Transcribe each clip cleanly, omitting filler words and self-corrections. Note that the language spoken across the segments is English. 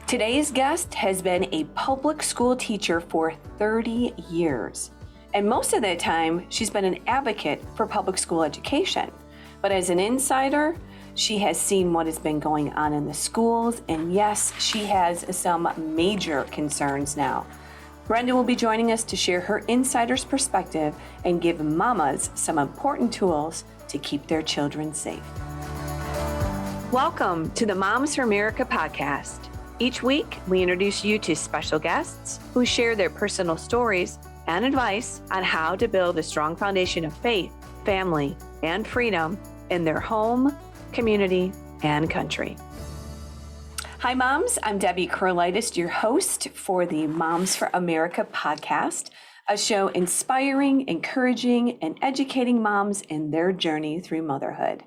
Today's guest has been a public school teacher for 30 years. And most of that time, she's been an advocate for public school education. But as an insider, she has seen what has been going on in the schools. And yes, she has some major concerns now. Brenda will be joining us to share her insider's perspective and give mamas some important tools to keep their children safe. Welcome to the Moms for America podcast. Each week, we introduce you to special guests who share their personal stories and advice on how to build a strong foundation of faith, family, and freedom in their home, community, and country. Hi, moms. I'm Debbie Carlitis, your host for the Moms for America podcast, a show inspiring, encouraging, and educating moms in their journey through motherhood.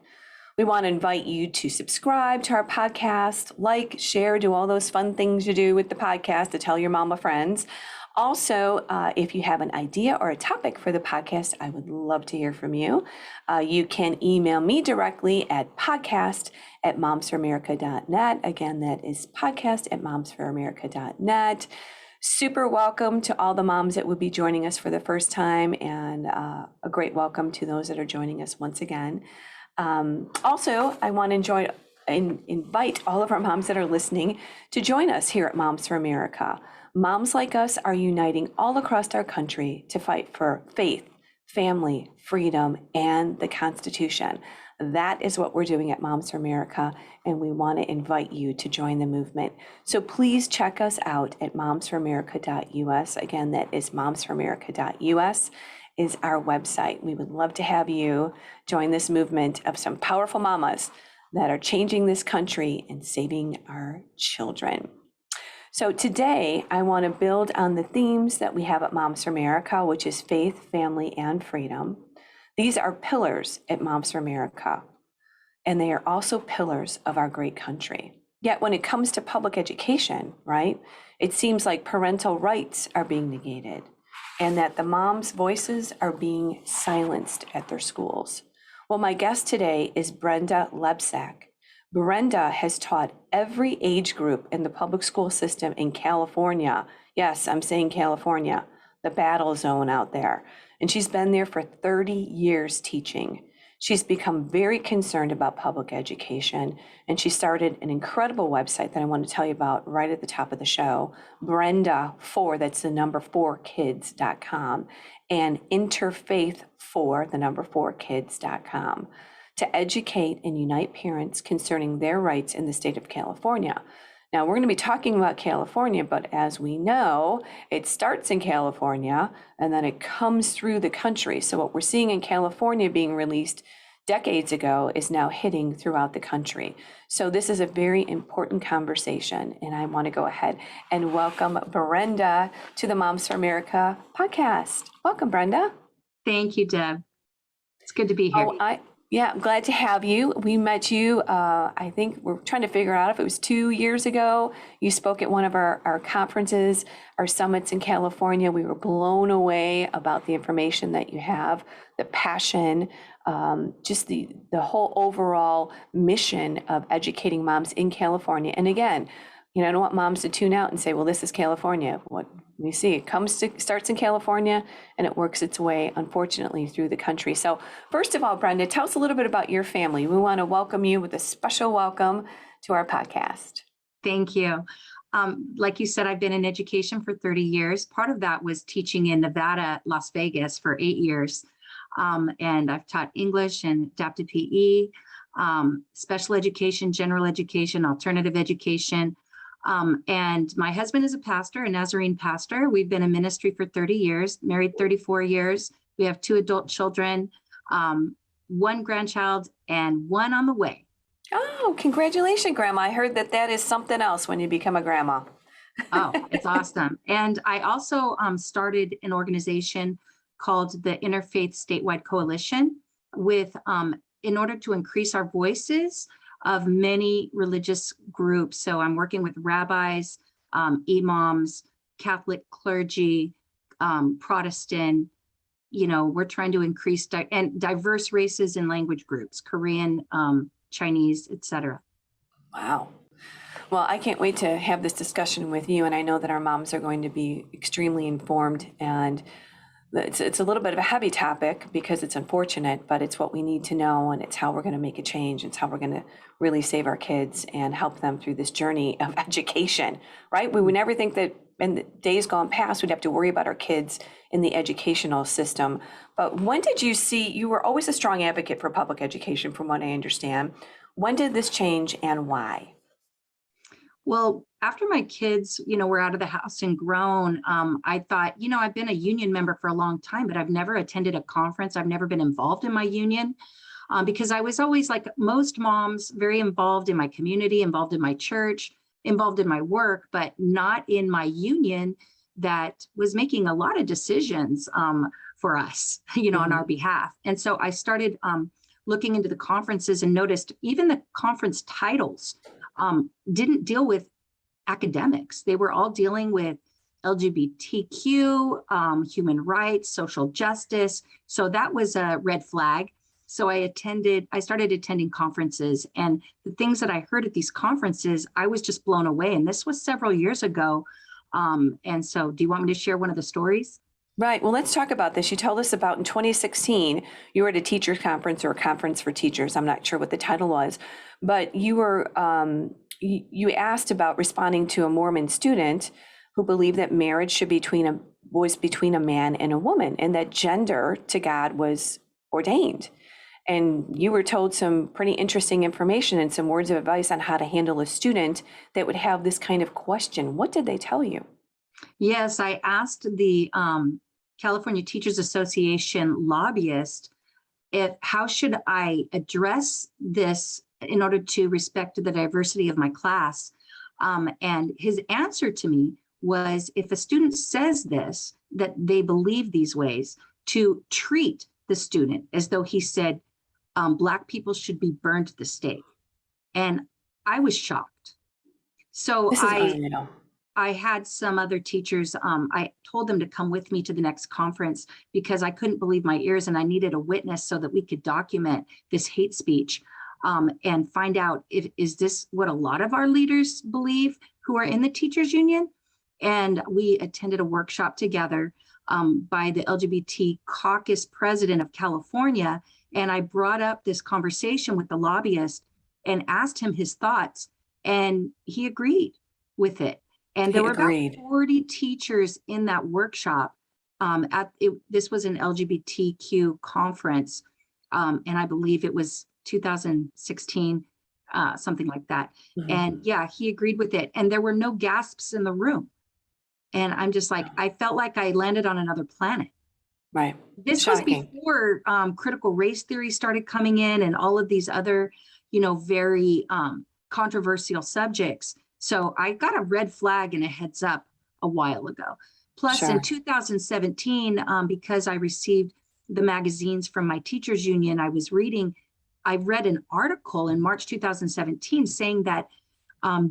We want to invite you to subscribe to our podcast, like, share, do all those fun things you do with the podcast to tell your mama friends. Also, if you have an idea or a topic for the podcast, I would love to hear from you. You can email me directly at podcast@momsforamerica.net. Again, that is podcast@momsforamerica.net. Super welcome to all the moms that will be joining us for the first time, and a great welcome to those that are joining us once again. Also, I want to invite all of our moms that are listening to join us here at Moms for America. Moms like us are uniting all across our country to fight for faith, family, freedom, and the Constitution. That is what we're doing at Moms for America, and we want to invite you to join the movement. So please check us out at momsforamerica.us. Again, that is momsforamerica.us is our website. We would love to have you join this movement of some powerful mamas that are changing this country and saving our children. So today, I want to build on the themes that we have at Moms for America, which is faith, family, and freedom. These are pillars at Moms for America, and they are also pillars of our great country. Yet when it comes to public education, right, it seems like parental rights are being negated and that the moms' voices are being silenced at their schools. Well, my guest today is Brenda Lebsack. Brenda has taught every age group in the public school system in California. Yes, I'm saying California, the battle zone out there. And she's been there for 30 years teaching. She's become very concerned about public education, and she started an incredible website that I want to tell you about right at the top of the show, Brenda4, that's the number 4kids.com, and interfaith4, the number 4kids.com, to educate and unite parents concerning their rights in the state of California. Now, we're going to be talking about California, but as we know, it starts in California and then it comes through the country. So what we're seeing in California being released decades ago is now hitting throughout the country. So this is a very important conversation, and I want to go ahead and welcome Brenda to the Moms for America podcast. Welcome, Brenda. Thank you, Deb. It's good to be here. Yeah, I'm glad to have you. We met you, I think we're trying to figure out if it was 2 years ago. You spoke at one of our conferences, our summits in California. We were blown away about the information that you have, the passion, just the whole overall mission of educating moms in California. And again, I don't want moms to tune out and say, well, this is California. What we see, it starts in California and it works its way, unfortunately, through the country. So first of all, Brenda, tell us a little bit about your family. We want to welcome you with a special welcome to our podcast. Thank you. Like you said, I've been in education for 30 years. Part of that was teaching in Nevada, Las Vegas for 8 years. And I've taught English and adapted PE, special education, general education, alternative education. And my husband is a pastor, a Nazarene pastor. We've been in ministry for 30 years, married 34 years. We have 2 adult children, 1 grandchild, and 1 on the way. Oh, congratulations, Grandma. I heard that is something else when you become a grandma. Oh, it's awesome. And I also started an organization called the Interfaith Statewide Coalition in order to increase our voices of many religious groups. So I'm working with rabbis, imams, Catholic clergy, Protestant. We're trying to increase and diverse races and language groups, Korean, Chinese, etc. Wow. Well, I can't wait to have this discussion with you, and I know that our moms are going to be extremely informed, and it's a little bit of a heavy topic because it's unfortunate, but it's what we need to know, and it's how we're going to make a change. It's how we're going to really save our kids and help them through this journey of education, right? We would never think that in the days gone past, we'd have to worry about our kids in the educational system. But when did you see, you were always a strong advocate for public education, from what I understand. When did this change and why? Well, after my kids, were out of the house and grown, I thought, I've been a union member for a long time, but I've never attended a conference. I've never been involved in my union because I was always, like most moms, very involved in my community, involved in my church, involved in my work, but not in my union that was making a lot of decisions for us, on our behalf. And so I started looking into the conferences and noticed even the conference titles didn't deal with academics. They were all dealing with LGBTQ, human rights, social justice. So that was a red flag. So I started attending conferences, and the things that I heard at these conferences, I was just blown away. And this was several years ago. And so do you want me to share one of the stories? Right. Well, let's talk about this. You told us about in 2016, you were at a teachers conference or a conference for teachers. I'm not sure what the title was, but you were you asked about responding to a Mormon student who believed that marriage should be between a man and a woman, and that gender to God was ordained. And you were told some pretty interesting information and some words of advice on how to handle a student that would have this kind of question. What did they tell you? Yes, I asked the California Teachers Association lobbyist how should I address this in order to respect the diversity of my class. And his answer to me was, if a student says this, that they believe these ways, to treat the student as though he said, Black people should be burned at the stake. And I was shocked. So This is unreal. I had some other teachers, I told them to come with me to the next conference because I couldn't believe my ears and I needed a witness so that we could document this hate speech and find out is this what a lot of our leaders believe who are in the teachers union? And we attended a workshop together by the LGBT caucus president of California. And I brought up this conversation with the lobbyist and asked him his thoughts, and he agreed with it. And there were about 40 teachers in that workshop. This was an LGBTQ conference, and I believe it was 2016, something like that. Mm-hmm. And yeah, he agreed with it. And there were no gasps in the room. And I'm just like, I felt like I landed on another planet. Right. This Shocking. Was before critical race theory started coming in and all of these other, very controversial subjects. So I got a red flag and a heads up a while ago. Plus, in 2017, because I received the magazines from my teachers union, I read an article in March 2017 saying that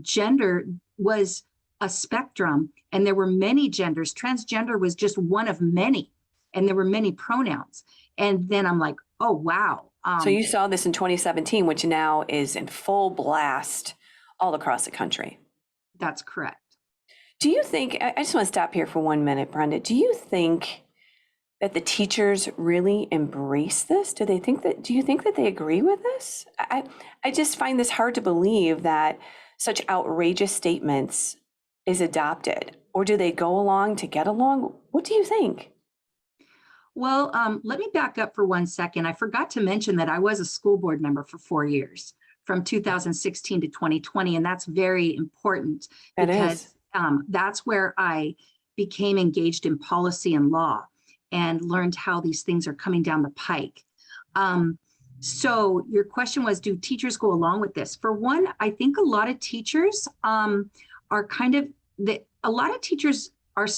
gender was a spectrum and there were many genders. Transgender was just one of many, and there were many pronouns. And then I'm like, oh, wow. So you saw this in 2017, which now is in full blast all across the country. That's correct. Do you think, I just want to stop here for 1 minute, Brenda. Do you think that the teachers really embrace this? Do you think that they agree with this? I just find this hard to believe that such outrageous statements is adopted, or do they go along to get along? What do you think? Well, let me back up for 1 second. I forgot to mention that I was a school board member for 4 years, from 2016 to 2020. And that's very important because that's where I became engaged in policy and law and learned how these things are coming down the pike. So your question was, do teachers go along with this? For one, I think a lot of teachers are a lot of teachers are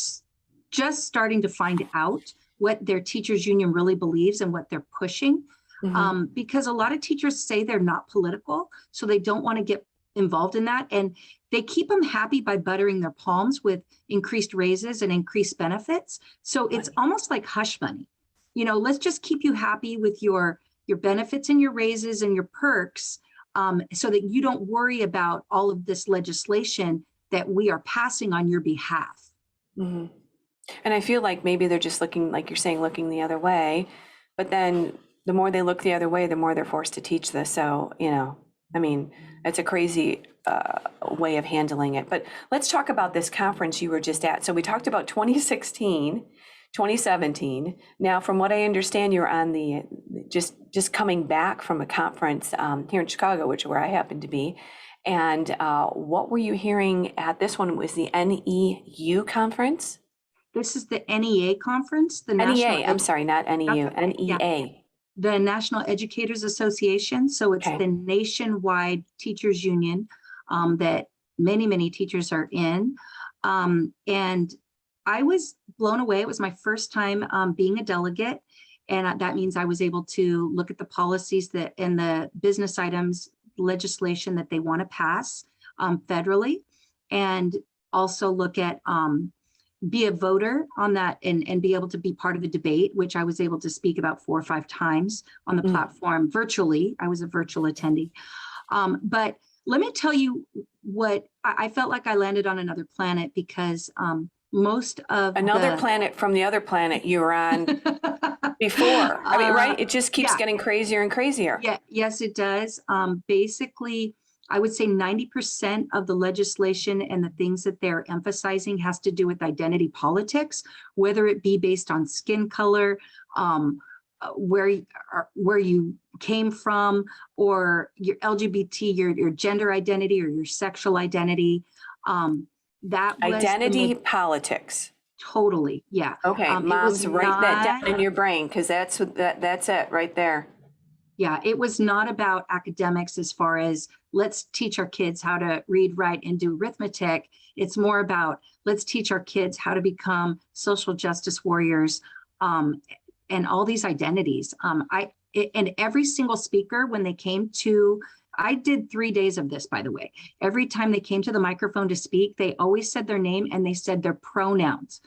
just starting to find out what their teachers union really believes and what they're pushing. Mm-hmm. Because a lot of teachers say they're not political, so they don't want to get involved in that. And they keep them happy by buttering their palms with increased raises and increased benefits. So it's almost like hush money. Let's just keep you happy with your benefits and your raises and your perks. so that you don't worry about all of this legislation that we are passing on your behalf. Mm-hmm. And I feel like maybe they're just looking, like you're saying, looking the other way. But then the more they look the other way, the more they're forced to teach this. So, I mean, it's a crazy way of handling it. But let's talk about this conference you were just at. So we talked about 2016, 2017. Now, from what I understand, you're on the just coming back from a conference here in Chicago, which is where I happen to be. And what were you hearing at this one? Was the NEU conference? This is the NEA conference, the NEA, I'm sorry, not NEU, Yeah. NEA. The National Educators Association. So it's Okay. the nationwide teachers union that many teachers are in. And I was blown away. It was my first time being a delegate. And that means I was able to look at the policies that and the business items, legislation that they want to pass federally, and also look at be a voter on that and be able to be part of the debate, which I was able to speak about 4 or 5 times on the platform virtually. I was a virtual attendee. But let me tell you what I felt like I landed on another planet, because most of Another planet from the other planet you were on before. I mean, right? It just keeps getting crazier and crazier. Yeah, yes, it does. Basically, I would say 90% of the legislation and the things that they're emphasizing has to do with identity politics, whether it be based on skin color, where you came from, or your LGBT, your gender identity, or your sexual identity. That was identity politics. Totally, yeah. Okay, moms, write that down in your brain, because that's it right there. Yeah, it was not about academics as far as let's teach our kids how to read, write, and do arithmetic. It's more about let's teach our kids how to become social justice warriors, and all these identities. And every single speaker, when they came to, I did 3 days of this, by the way. Every time they came to the microphone to speak, they always said their name and they said their pronouns.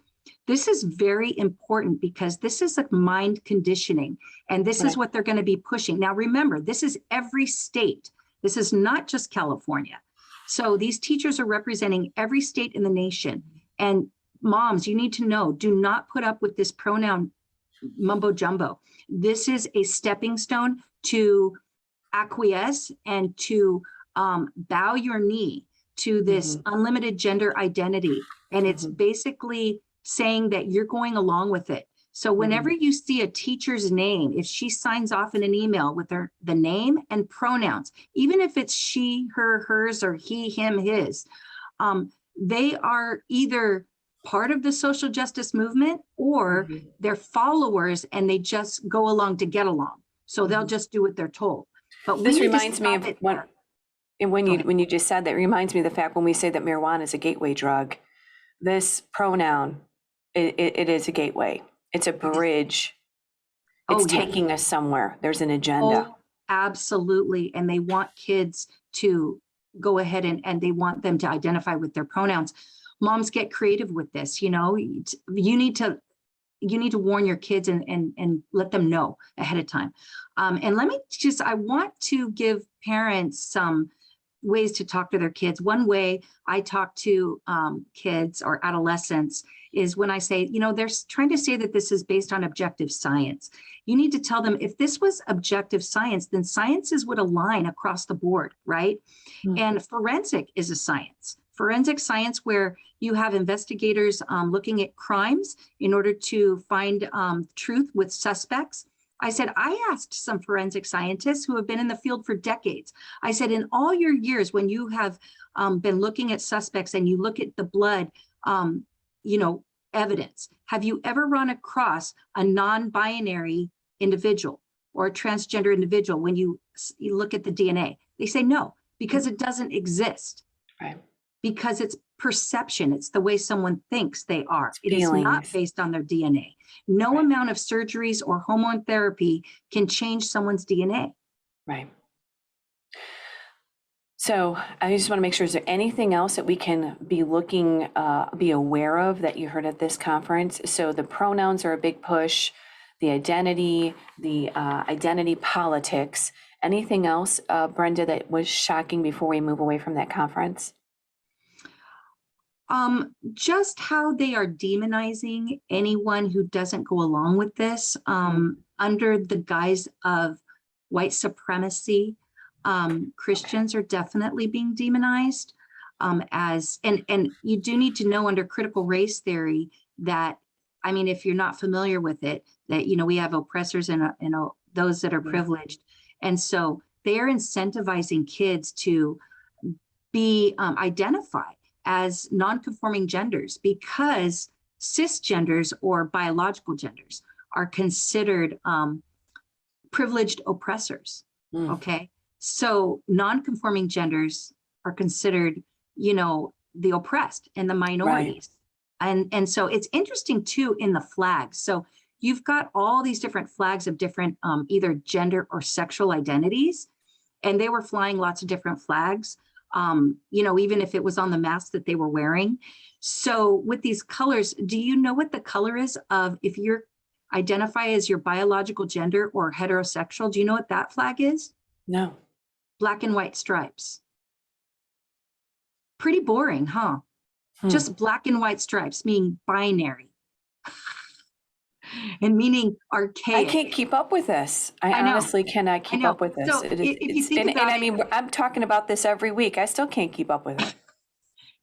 This is very important because this is like mind conditioning, and this is what they're going to be pushing. Now, remember, this is every state. This is not just California. So these teachers are representing every state in the nation. And moms, you need to know, do not put up with this pronoun mumbo jumbo. This is a stepping stone to acquiesce and to bow your knee to this unlimited gender identity. And it's basically saying that you're going along with it. So whenever you see a teacher's name, if she signs off in an email with the name and pronouns, even if it's she, her, hers, or he, him, his, they are either part of the social justice movement or they're followers and they just go along to get along. So they'll just do what they're told. But this reminds me of when you just said that, reminds me of the fact when we say that marijuana is a gateway drug, this pronoun, it is a gateway. It's a bridge. It's taking us somewhere. There's an agenda. Oh, absolutely. And they want kids to go ahead and they want them to identify with their pronouns. Moms, get creative with this. You know, you need to warn your kids and let them know ahead of time. And I want to give parents some ways to talk to their kids. One way I talk to kids or adolescents is when I say, they're trying to say that this is based on objective science. You need to tell them, if this was objective science, then sciences would align across the board, right? And forensic is a science. Forensic science, where you have investigators looking at crimes in order to find truth with suspects. I said, I asked some forensic scientists who have been in the field for decades. I said, in all your years, when you have been looking at suspects and you look at the blood, evidence, have you ever run across a non-binary individual or a transgender individual when you look at the DNA? They say no, because it doesn't exist. Right. Because it's perception. It's the way someone thinks they are. It is not based on their DNA. No amount of surgeries or hormone therapy can change someone's DNA. Right. So I just want to make sure, is there anything else that we can be be aware of that you heard at this conference? So the pronouns are a big push, the identity politics, Anything else, Brenda, that was shocking before we move away from that conference? Just how they are demonizing anyone who doesn't go along with this, under the guise of white supremacy. Christians are definitely being demonized, and you do need to know under critical race theory that, I mean, if you're not familiar with it, that, we have oppressors and those that are privileged. And so they are incentivizing kids to be identified as non-conforming genders, because cisgenders or biological genders are considered privileged oppressors. Okay, so non-conforming genders are considered, the oppressed and the minorities. And so it's interesting too in the flags. So you've got all these different flags of different either gender or sexual identities, and they were flying lots of different flags. Even if it was on the mask that they were wearing. So with these colors, do you know what the color is of, if you're identify as your biological gender or heterosexual, do you know what that flag is? No. Black and white stripes. Pretty boring, huh? Just black and white stripes, meaning binary. And meaning archaic. I can't keep up with this. I know. honestly cannot keep up with this. So if you think about I mean, I'm talking about this every week. I still can't keep up with it.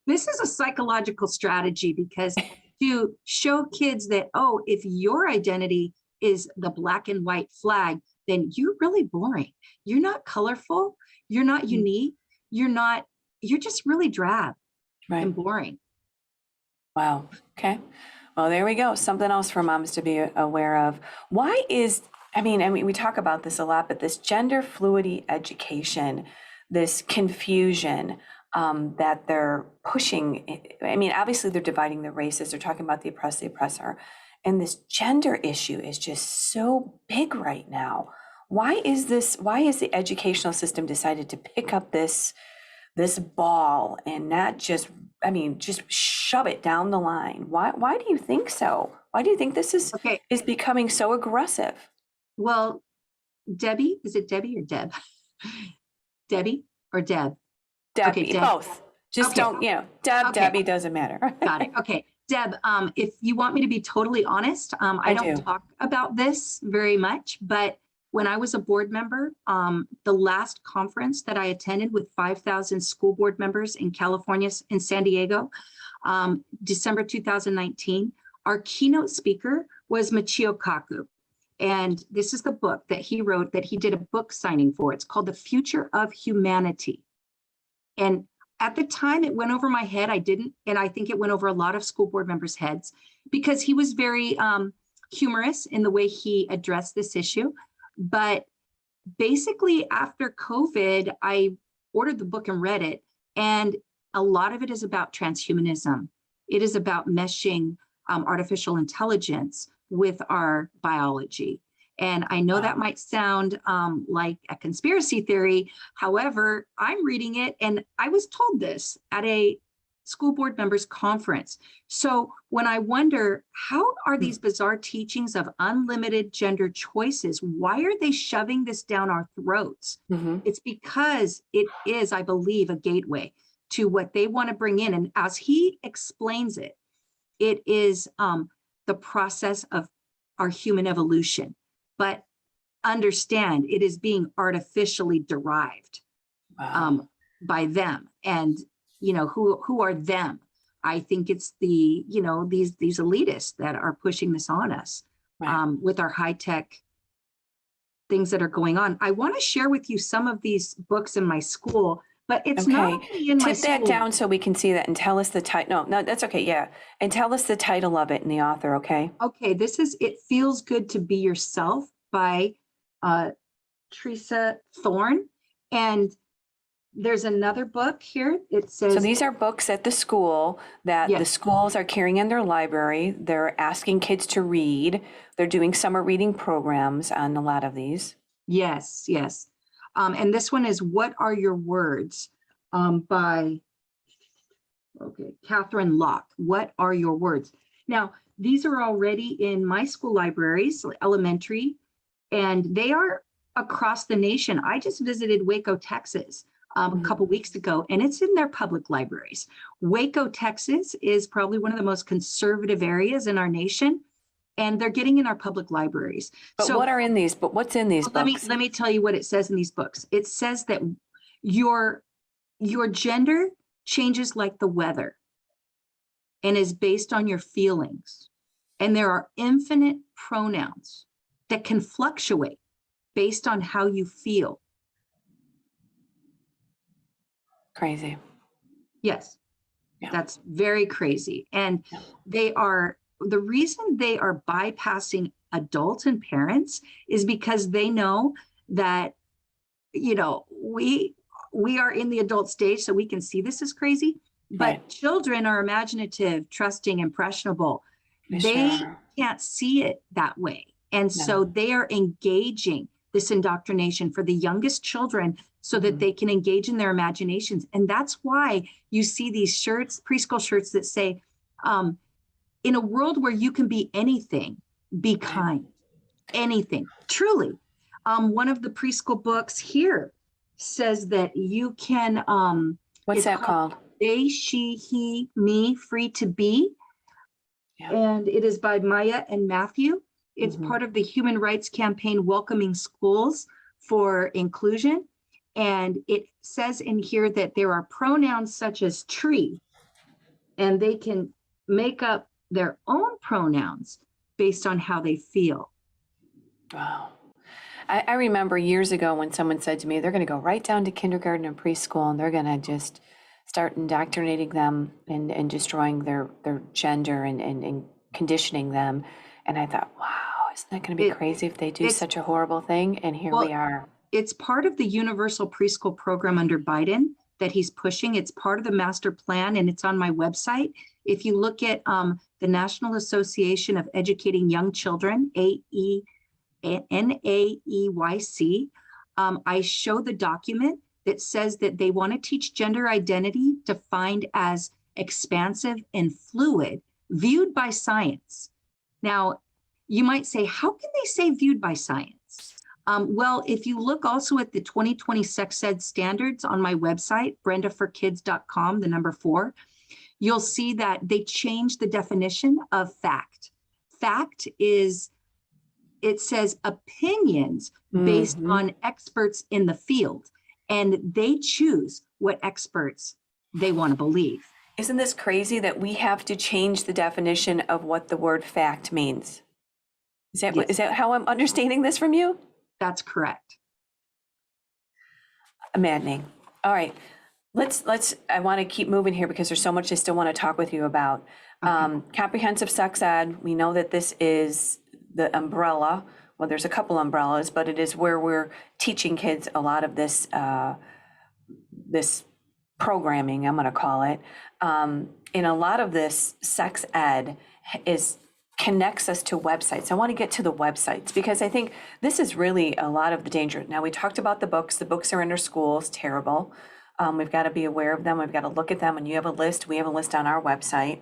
This is a psychological strategy, because to show kids that, oh, if your identity is the black and white flag, then you're really boring. You're not colorful. You're not unique. You're just really drab and boring. Wow. Okay. Well, there we go. Something else for moms to be aware of. Why is, I mean, we talk about this a lot, but this gender fluidity education, this confusion that they're pushing, I mean, obviously they're dividing the races. They're talking about the oppressed, the oppressor. And this gender issue is just so big right now. Why is the educational system decided to pick up this ball and not just shove it down the line? Why do you think so? Why do you think this is becoming so aggressive? Well, Debbie, is it Debbie or Deb? Debbie or Deb? Debbie, okay, Deb. Both. Just don't, Debbie doesn't matter. Got it. Okay. Deb, if you want me to be totally honest, I don't talk about this very much, but when I was a board member, the last conference that I attended with 5,000 school board members in California, in San Diego, December 2019, our keynote speaker was Michio Kaku. And this is the book that he wrote, that he did a book signing for. It's called The Future of Humanity. And at the time, it went over my head. I didn't, and I think it went over a lot of school board members' heads, because he was very humorous in the way he addressed this issue. But basically, after COVID, I ordered the book and read it. And a lot of it is about transhumanism. It is about meshing artificial intelligence with our biology. And I know that might sound like a conspiracy theory. However, I'm reading it, and I was told this at a school board members conference. So when I wonder, how are these bizarre teachings of unlimited gender choices, why are they shoving this down our throats? It's because it is, I believe, a gateway to what they want to bring in. And as he explains it, it is the process of our human evolution. But understand, it is being artificially derived by them. And who are them? I think it's the these elitists that are pushing this on us with our high tech things that are going on. I want to share with you some of these books in my school, but it's not only in my school. Tip that down so we can see that, and tell us the title. No, that's okay. Yeah, and tell us the title of it and the author. Okay. Okay, this is "It Feels Good to Be Yourself" by Teresa Thorne, and there's another book here. It says, so these are books at the school that the schools are carrying in their library. They're asking kids to read. They're doing summer reading programs on a lot of these. Yes. And this one is "What Are Your Words?" by Catherine Locke. What are your words? Now, these are already in my school libraries, elementary, and they are across the nation. I just visited Waco, Texas, a couple weeks ago, and it's in their public libraries. Waco, Texas is probably one of the most conservative areas in our nation, and they're getting in our public libraries. But So what's in these books? let me tell you what it says in these books. It says that your gender changes like the weather and is based on your feelings. And there are infinite pronouns that can fluctuate based on how you feel. Crazy. Yes, Yeah. that's very crazy. And the reason they are bypassing adults and parents is because they know that, we are in the adult stage, so we can see this is crazy. But Right. children are imaginative, trusting, impressionable. They They sure are. can't see it that way. And so they are engaging this indoctrination for the youngest children so that they can engage in their imaginations. And that's why you see these shirts, preschool shirts that say, in a world where you can be anything, be kind, anything, truly. One of the preschool books here says that you can, What's it's that called? They, She, He, Me, Free to Be. Yeah. And it is by Maya and Matthew. It's part of the Human Rights Campaign Welcoming Schools for Inclusion. And it says in here that there are pronouns such as tree, and they can make up their own pronouns based on how they feel. Wow. I remember years ago when someone said to me, they're going to go right down to kindergarten and preschool, and they're going to just start indoctrinating them and destroying their gender and conditioning them. And I thought, wow, isn't that going to be crazy if they do such a horrible thing? And here we are. It's part of the universal preschool program under Biden that he's pushing. It's part of the master plan, and it's on my website. If you look at the National Association of Educating Young Children, NAEYC, I show the document that says that they want to teach gender identity defined as expansive and fluid, viewed by science. Now, you might say, how can they say viewed by science? Well, if you look also at the 2020 sex ed standards on my website, brendaforkids.com, the number 4, you'll see that they changed the definition of fact. Fact is, it says opinions based on experts in the field, and they choose what experts they want to believe. Isn't this crazy that we have to change the definition of what the word fact means? Is that how I'm understanding this from you? That's correct. Maddening. All right. I want to keep moving here because there's so much I still want to talk with you about. Comprehensive sex ed, we know that this is the umbrella. Well, there's a couple umbrellas, but it is where we're teaching kids a lot of this this programming, I'm going to call it. And a lot of this sex ed connects us to websites. I want to get to the websites because I think this is really a lot of the danger. Now, we talked about the books. The books are in our schools, terrible. We've got to be aware of them. We've got to look at them. And you have a list. We have a list on our website.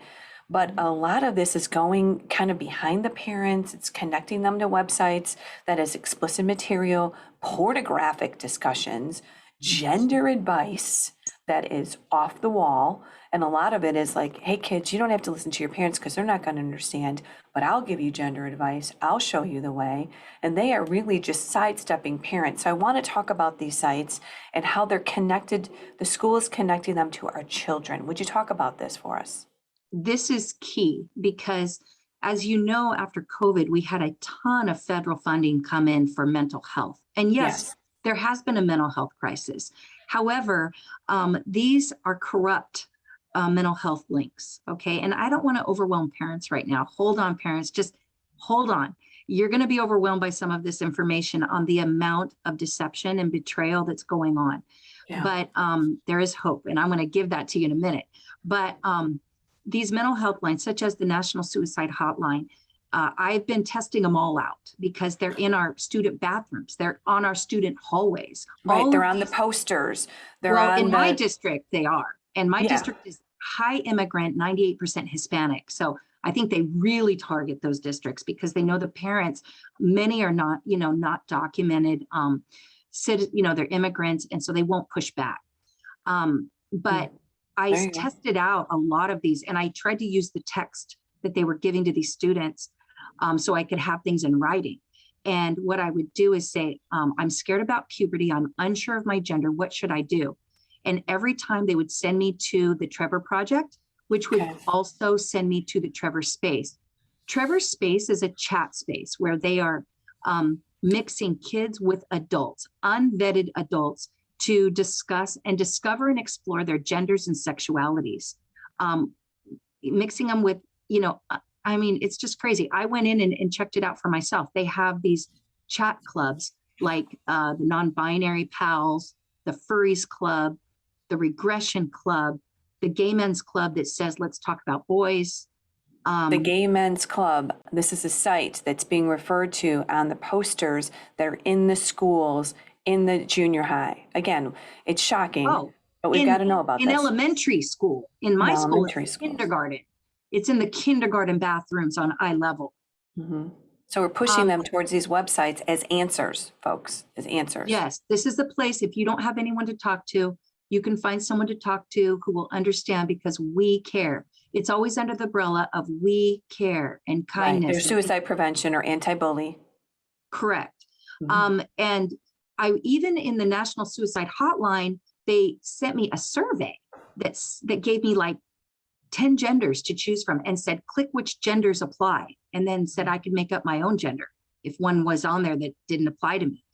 But a lot of this is going kind of behind the parents. It's connecting them to websites that is explicit material, pornographic discussions, gender advice that is off the wall. And a lot of it is like, hey, kids, you don't have to listen to your parents because they're not going to understand, but I'll give you gender advice. I'll show you the way. And they are really just sidestepping parents. So I want to talk about these sites and how they're connected. The school is connecting them to our children. Would you talk about this for us? This is key because, as you know, after COVID, we had a ton of federal funding come in for mental health. And yes, there has been a mental health crisis. However, these are corrupt mental health links, okay? And I don't want to overwhelm parents right now. Hold on, parents, just hold on. You're going to be overwhelmed by some of this information on the amount of deception and betrayal that's going on. Yeah. But there is hope, and I'm going to give that to you in a minute. But these mental health lines, such as the National Suicide Hotline, I've been testing them all out because they're in our student bathrooms. They're on our student hallways. Right, they're on the posters. In my district, they are. And my district is high immigrant, 98% Hispanic. So I think they really target those districts because they know the parents, many are not, not documented, they're immigrants, and so they won't push back. But I There you go. tested out a lot of these, and I tried to use the text that they were giving to these students, so I could have things in writing. And what I would do is say, I'm scared about puberty. I'm unsure of my gender. What should I do? And every time they would send me to the Trevor Project, which would also send me to the Trevor Space. Trevor Space is a chat space where they are mixing kids with adults, unvetted adults, to discuss and discover and explore their genders and sexualities. Mixing them with, it's just crazy. I went in and checked it out for myself. They have these chat clubs like the non-binary pals, the furries club, the regression club, the gay men's club that says, let's talk about boys. The Gay Men's Club, this is a site that's being referred to on the posters that are in the schools in the junior high. Again, it's shocking, but we've got to know about this. In elementary school, in my school, it's kindergarten. It's in the kindergarten bathrooms on eye level. Mm-hmm. So we're pushing them towards these websites as answers, folks, as answers. Yes, this is the place. If you don't have anyone to talk to, you can find someone to talk to who will understand, because we care. It's always under the umbrella of we care and kindness. Right. There's suicide prevention or anti-bully. Correct. Mm-hmm. And I, even in the National Suicide Hotline, they sent me a survey that gave me like 10 genders to choose from and said, click which genders apply. And then said I could make up my own gender if one was on there that didn't apply to me.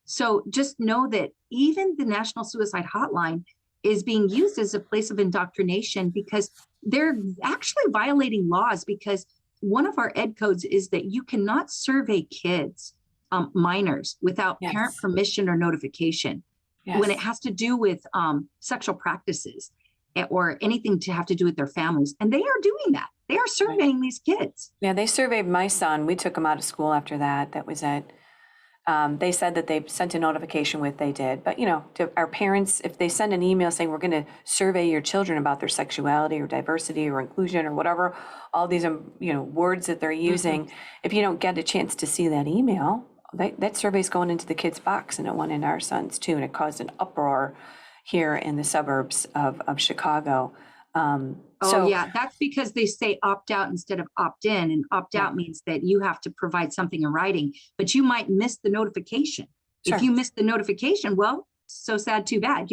So just know that even the National Suicide Hotline is being used as a place of indoctrination, because they're actually violating laws, because one of our ed codes is that you cannot survey kids, minors, without parent permission or notification when it has to do with sexual practices or anything to have to do with their families. And they are doing that. They are surveying these kids. Yeah, they surveyed my son. We took him out of school after that. That was it. They said that they sent a notification with they did. But, to our parents, if they send an email saying we're going to survey your children about their sexuality or diversity or inclusion or whatever, all these, words that they're using, if you don't get a chance to see that email, that survey's going into the kids' box, and it went in our son's too. And it caused an uproar here in the suburbs of Chicago. That's because they say opt out instead of opt in, and opt out means that you have to provide something in writing, but you might miss the notification. Sure. If you miss the notification, well, so sad, too bad,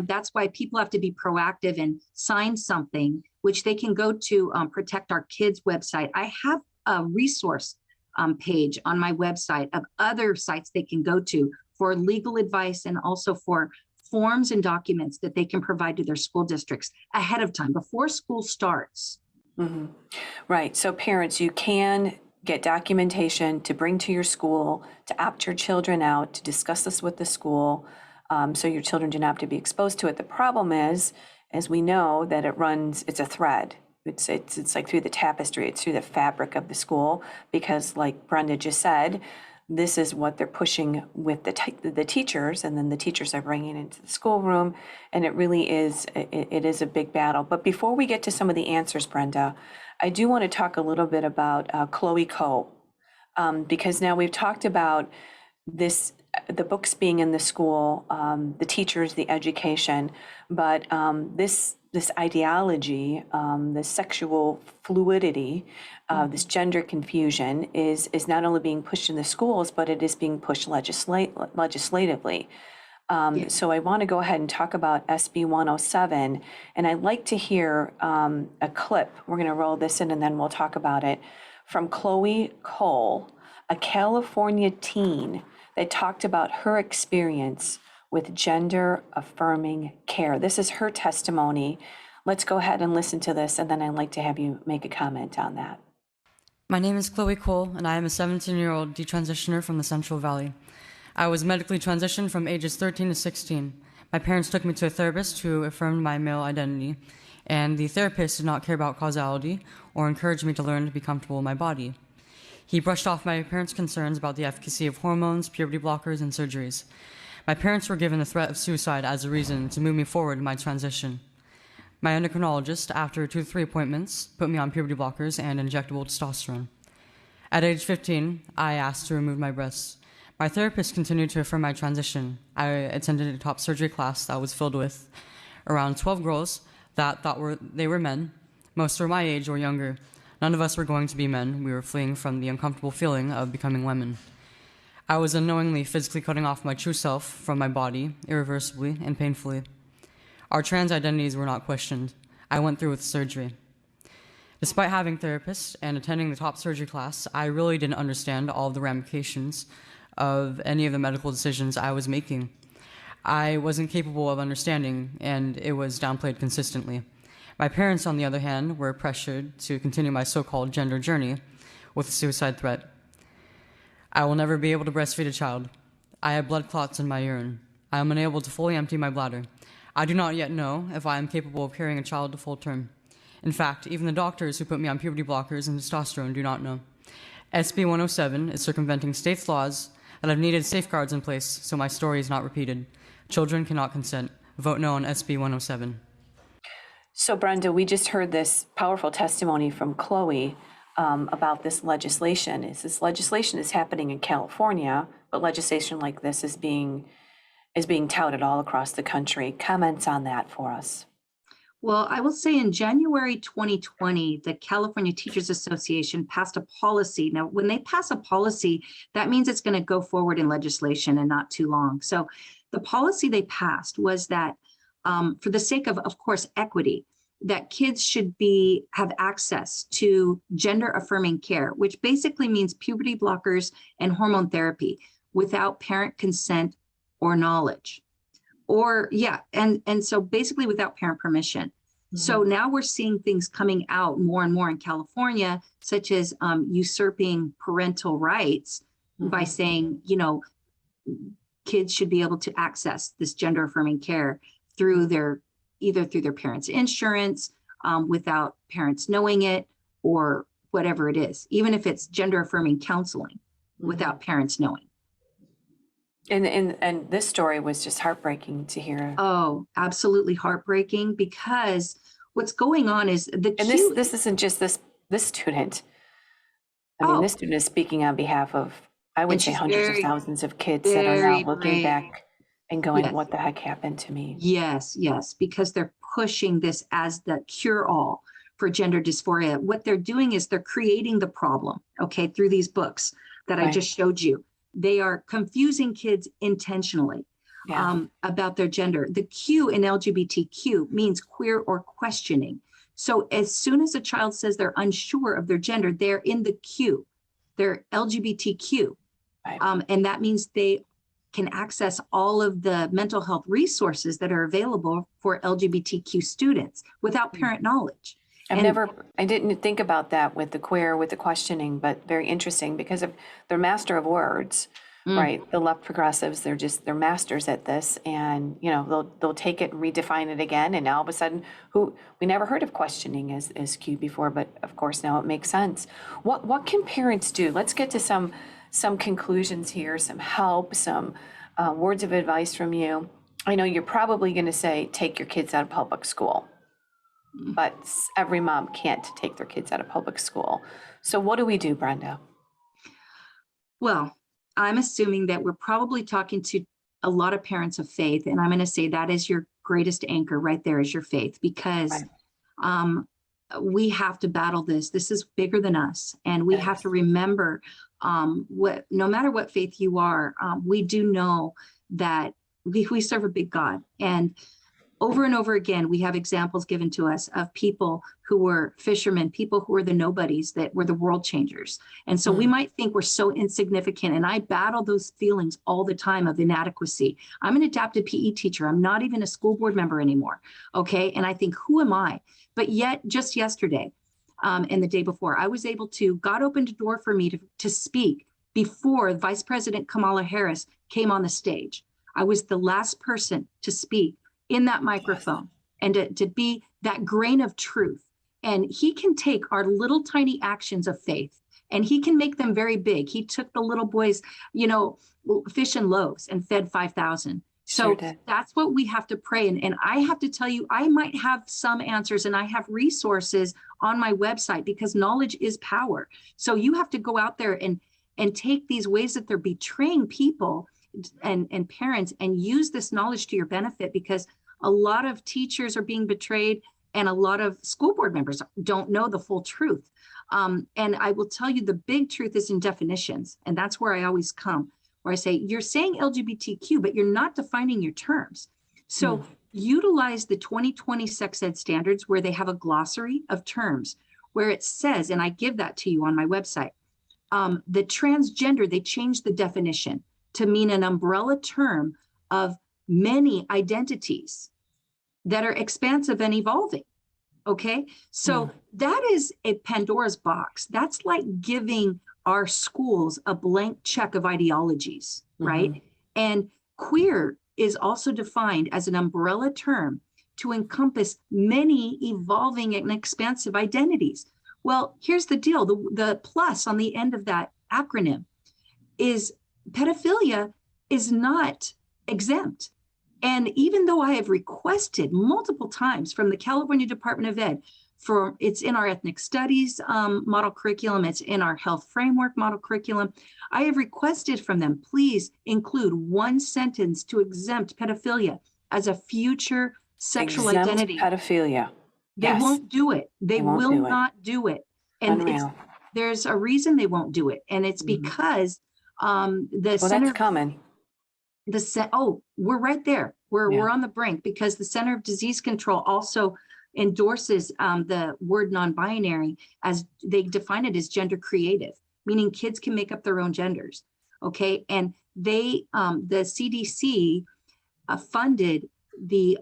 That's why people have to be proactive and sign something, which they can go to Protect Our Kids website. I have a resource page on my website of other sites they can go to for legal advice, and also for forms and documents that they can provide to their school districts ahead of time before school starts. Mm-hmm. Right. So parents, you can get documentation to bring to your school, to opt your children out, to discuss this with the school, so your children do not have to be exposed to it. The problem is, as we know, that it's a thread. It's like through the tapestry, it's through the fabric of the school, because like Brenda just said, this is what they're pushing with the teachers, and then the teachers are bringing it into the schoolroom, and it really is, it is a big battle. But before we get to some of the answers, Brenda, I do want to talk a little bit about Chloe Cole, because now we've talked about this, the books being in the school, the teachers, the education, but this ideology, this sexual fluidity, this gender confusion is not only being pushed in the schools, but it is being pushed legislatively. So I want to go ahead and talk about SB 107, and I'd like to hear a clip. We're going to roll this in, and then we'll talk about it, from Chloe Cole, a California teen that talked about her experience with gender affirming care. This is her testimony. Let's go ahead and listen to this, and then I'd like to have you make a comment on that. My name is Chloe Cole, and I am a 17-year-old detransitioner from the Central Valley. I was medically transitioned from ages 13 to 16. My parents took me to a therapist who affirmed my male identity, and the therapist did not care about causality or encourage me to learn to be comfortable in my body. He brushed off my parents' concerns about the efficacy of hormones, puberty blockers, and surgeries. My parents were given the threat of suicide as a reason to move me forward in my transition. My endocrinologist, after 2 to 3 appointments, put me on puberty blockers and injectable testosterone. At age 15, I asked to remove my breasts. My therapist continued to affirm my transition. I attended a top surgery class that was filled with around 12 girls that thought they were men. Most were my age or younger. None of us were going to be men. We were fleeing from the uncomfortable feeling of becoming women. I was unknowingly physically cutting off my true self from my body, irreversibly and painfully. Our trans identities were not questioned. I went through with surgery. Despite having therapists and attending the top surgery class, I really didn't understand all of the ramifications of any of the medical decisions I was making. I wasn't capable of understanding, and it was downplayed consistently. My parents, on the other hand, were pressured to continue my so-called gender journey with a suicide threat. I will never be able to breastfeed a child. I have blood clots in my urine. I am unable to fully empty my bladder. I do not yet know if I am capable of carrying a child to full term. In fact, even the doctors who put me on puberty blockers and testosterone do not know. SB 107 is circumventing states' laws that have needed safeguards in place so my story is not repeated. Children cannot consent. Vote no on SB 107. So Brenda, we just heard this powerful testimony from Chloe about this legislation. This legislation is happening in California, but legislation like this is being touted all across the country. Comments on that for us. Well, I will say in January 2020, the California Teachers Association passed a policy. Now, when they pass a policy, that means it's going to go forward in legislation and not too long. So the policy they passed was that for the sake of course, equity, that kids should have access to gender affirming care, which basically means puberty blockers and hormone therapy without parent consent or knowledge. And so basically without parent permission. Mm-hmm. So now we're seeing things coming out more and more in California, such as usurping parental rights by saying, kids should be able to access this gender affirming care either through their parents' insurance, without parents knowing it, or whatever it is, even if it's gender affirming counseling without parents knowing. And this story was just heartbreaking to hear. Oh, absolutely heartbreaking, because what's going on is this isn't just this student. I mean, this student is speaking on behalf of, I would say, hundreds of thousands of kids that are now looking back and going, yes, what the heck happened to me? Yes, because they're pushing this as the cure-all for gender dysphoria. What they're doing is they're creating the problem, okay, through these books that I just showed you. They are confusing kids intentionally about their gender. The Q in LGBTQ means queer or questioning. So as soon as a child says they're unsure of their gender, they're in the Q. They're LGBTQ. Right. And that means they can access all of the mental health resources that are available for LGBTQ students without parent knowledge. I didn't think about that with the queer, with the questioning, but very interesting because they're master of words, right? The left progressives, they're masters at this, and they'll take it and redefine it again, and now all of a sudden, we never heard of questioning as Q before, but of course now it makes sense. What can parents do? Let's get to some conclusions here, some help, some words of advice from you. I know you're probably going to say take your kids out of public school. But every mom can't take their kids out of public school. So what do we do, Brenda? Well, I'm assuming that we're probably talking to a lot of parents of faith. And I'm going to say that is your greatest anchor right there, is your faith, because we have to battle this. This is bigger than us. And we have to remember no matter what faith you are, we do know that we serve a big God. And over and over again, we have examples given to us of people who were fishermen, people who were the nobodies that were the world changers. And so we might think we're so insignificant. And I battle those feelings all the time of inadequacy. I'm an adapted PE teacher. I'm not even a school board member anymore. Okay. And I think, who am I? But yet just yesterday and the day before, I was able God opened a door for me to speak before Vice President Kamala Harris came on the stage. I was the last person to speak in that microphone and to be that grain of truth. And he can take our little tiny actions of faith and he can make them very big. He took the little boys, fish and loaves and fed 5,000. So did. that's what we have to pray. And I have to tell you, I might have some answers and I have resources on my website because knowledge is power. So you have to go out there and take these ways that they're betraying people and parents and use this knowledge to your benefit, because a lot of teachers are being betrayed and a lot of school board members don't know the full truth. And I will tell you, the big truth is in definitions. And that's where I always come, where I say, you're saying LGBTQ, but you're not defining your terms. So utilize the 2020 sex ed standards where they have a glossary of terms where it says, and I give that to you on my website, the transgender, they changed the definition to mean an umbrella term of many identities that are expansive and evolving. Okay. So that is a Pandora's box. That's like giving our schools a blank check of ideologies, right? And queer is also defined as an umbrella term to encompass many evolving and expansive identities. Well, here's the deal. The plus on the end of that acronym is pedophilia is not exempt. And even though I have requested multiple times from the California Department of Ed, it's in our ethnic studies model curriculum, it's in our health framework model curriculum, I have requested from them, please include one sentence to exempt pedophilia as a future sexual identity. Pedophilia. They won't do it. They will not do it. And there's a reason they won't do it. And it's because that's coming. We're right there. We're on the brink, because the Center of Disease Control also endorses the word non-binary, as they define it as gender creative, meaning kids can make up their own genders. Okay. And the CDC funded the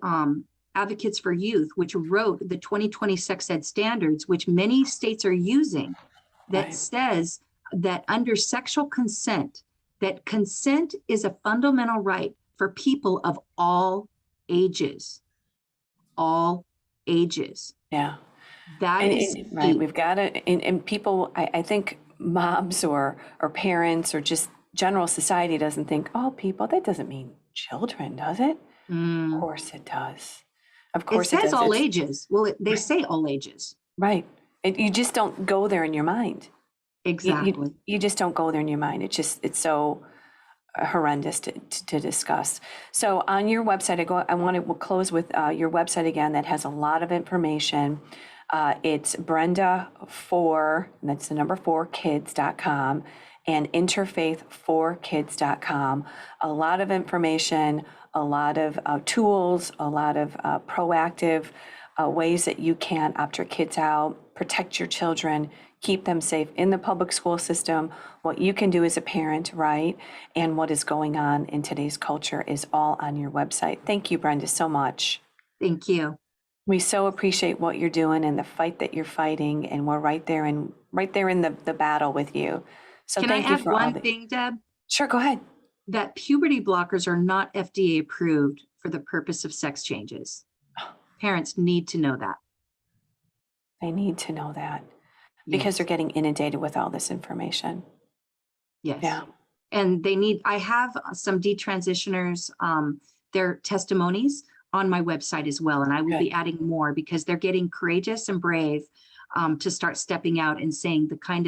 Advocates for Youth, which wrote the 2020 sex ed standards, which many states are using, that says that under sexual consent, that consent is a fundamental right for people of all ages. All ages. Yeah. That is right. We've got to, and people, I think moms or parents or just general society doesn't think, oh, people, that doesn't mean children, does it? Of course it does. Of course it says does. all ages. Well, they say all ages. Right. You just don't go there in your mind. Exactly. You just don't go there in your mind. It's so horrendous to discuss. So on your website, we'll close with your website again that has a lot of information. It's Brenda4, and that's the number 4kids.com, and interfaith4kids.com. A lot of information, a lot of tools, a lot of proactive ways that you can opt your kids out, protect your children, keep them safe in the public school system, what you can do as a parent, right? And what is going on in today's culture is all on your website. Thank you, Brenda, so much. Thank you. We so appreciate what you're doing and the fight that you're fighting, and we're right there in the battle with you. So Can thank I you add for one thing, Deb? Sure, go ahead. That puberty blockers are not FDA approved for the purpose of sex changes. Parents need to know that. They need to know that because they're getting inundated with all this information. Yes. Yeah. And I have some detransitioners, their testimonies on my website as well. And I will be adding more because they're getting courageous and brave to start stepping out and saying the kind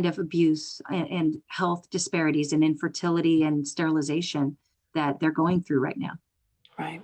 of abuse and health disparities and infertility and sterilization that they're going through right now. Right.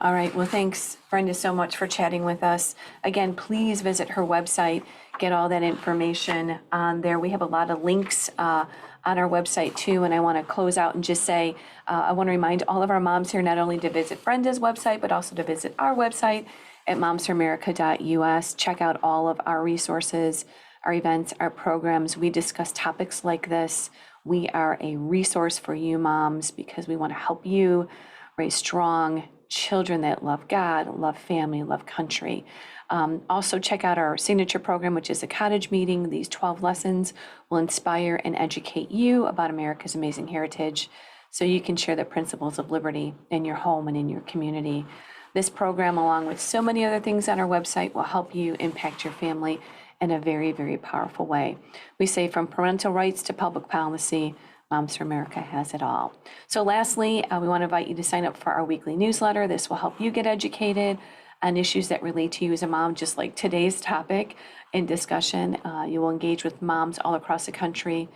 All right. Well, thanks, Brenda, so much for chatting with us. Again, please visit her website, get all that information on there. We have a lot of links on our website too. And I want to close out and just say, I want to remind all of our moms here not only to visit Brenda's website, but also to visit our website at momsforamerica.us. Check out all of our resources, our events, our programs. We discuss topics like this. We are a resource for you moms because we want to help you raise strong children that love God, love family, love country. Also check out our signature program, which is a cottage meeting. These 12 lessons will inspire and educate you about America's amazing heritage so you can share the principles of liberty in your home and in your community. This program, along with so many other things on our website, will help you impact your family in a very, very powerful way. We say from parental rights to public policy, Moms for America has it all. So lastly, we want to invite you to sign up for our weekly newsletter. This will help you get educated on issues that relate to you as a mom, just like today's topic and discussion. You will engage with moms all across the country.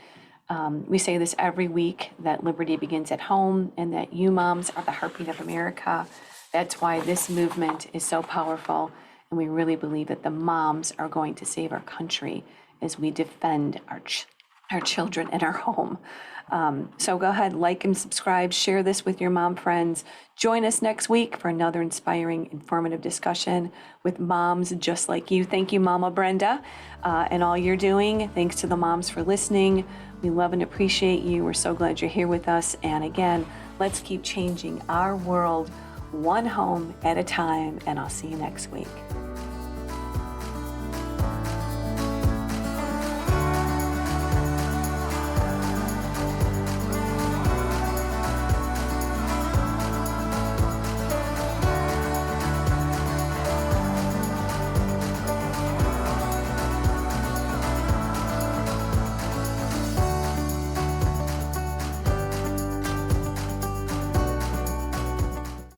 We say this every week, that liberty begins at home and that you moms are the heartbeat of America. That's why this movement is so powerful. And we really believe that the moms are going to save our country as we defend our children and our home. So go ahead, like and subscribe, share this with your mom friends. Join us next week for another inspiring, informative discussion with moms just like you. Thank you, Mama Brenda, and all you're doing. Thanks to the moms for listening. We love and appreciate you. We're so glad you're here with us. And again, let's keep changing our world one home at a time. And I'll see you next week.